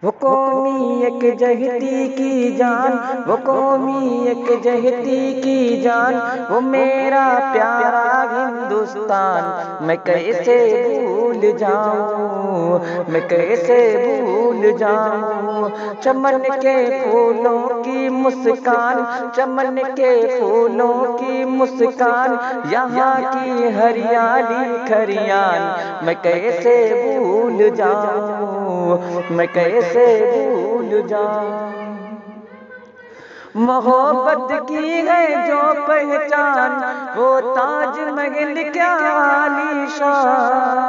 वो कौमी एक जहती की जान, वो कौमी एक जहती की जान, वो मेरा प्यारा हिंदुस्तान मैं कैसे भूल जाऊं, मैं कैसे भूल जाऊं। चमन के फूलों की मुस्कान, चमन के फूलों की मुस्कान, यहाँ की हरियाली खरियान मैं कैसे भूल जाऊं, मैं कैसे भूल जाऊं। मोहब्बत की है जो पहचान, वो ताजमहल क्या आलीशान,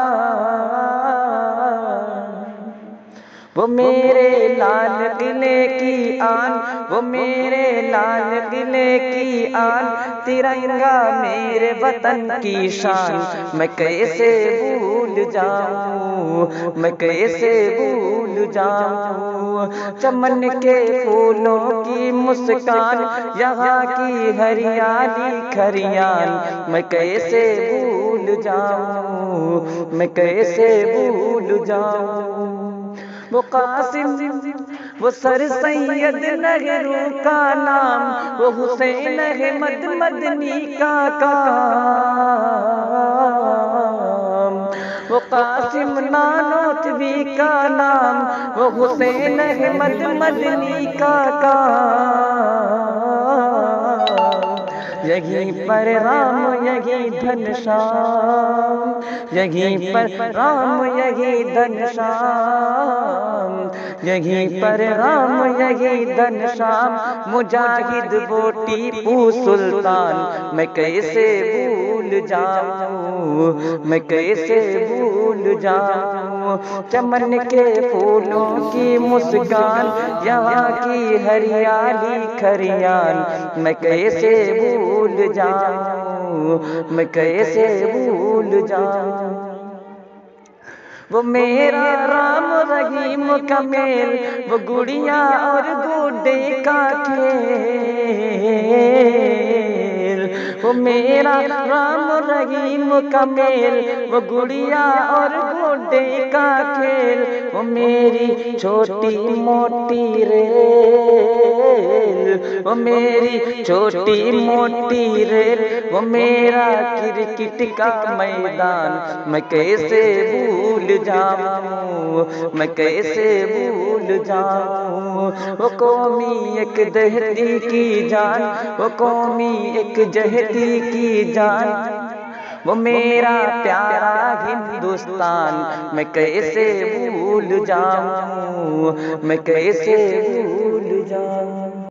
वो मेरे लाल किले की आन, वो मेरे लाल किले की आन, तिरंगा मेरे वतन की शान मैं कैसे भूल जाऊं, मैं कैसे भूल जाऊं। चमन के फूलों की मुस्कान, यहाँ की हरियाली खरियान मैं कैसे भूल जाऊं, मैं कैसे भूल जाऊं। वो कासिम, वो सर सैयद नेहरू का नाम, वो हुसैन अहमद मदनी का काम, वो कासिम नानोतवी का नाम, वो हुसैन अहमद मदनी का काम। यहीं पर राम यहीं घनश्याम, यहीं पर राम यहीं घनश्याम, यहीं पर राम यहीं घनश्याम। मुजाहिद वो टीपू सुल्तान मैं कैसे भूल जाऊं, मैं कैसे भूल जाऊं। चमन के फूलों की मुस्कान, यहाँ की हरियाली खरियान मैं कैसे भूल जाऊं, मैं कैसे भूल जाऊं। वो मेरा राम रहीम का मेल, वो गुड़िया और गुड्डे का खेल, वो मेरा राम रहीम का मेल, वो गुड़िया और गुड्डे का खेल, वो मेरी छोटी मोटी रेल, वो मेरी छोटी मोटी रेल, वो मेरा क्रिकेट का मैदान मैं कैसे भूल जाऊं, मैं कैसे भूल जाऊं। वो कौमी एक जहती की जान, वो कौमी एक जहती की जान, वो मेरा प्यारा हिंदुस्तान मैं कैसे भूल जाऊं, मैं कैसे भूल जाऊं।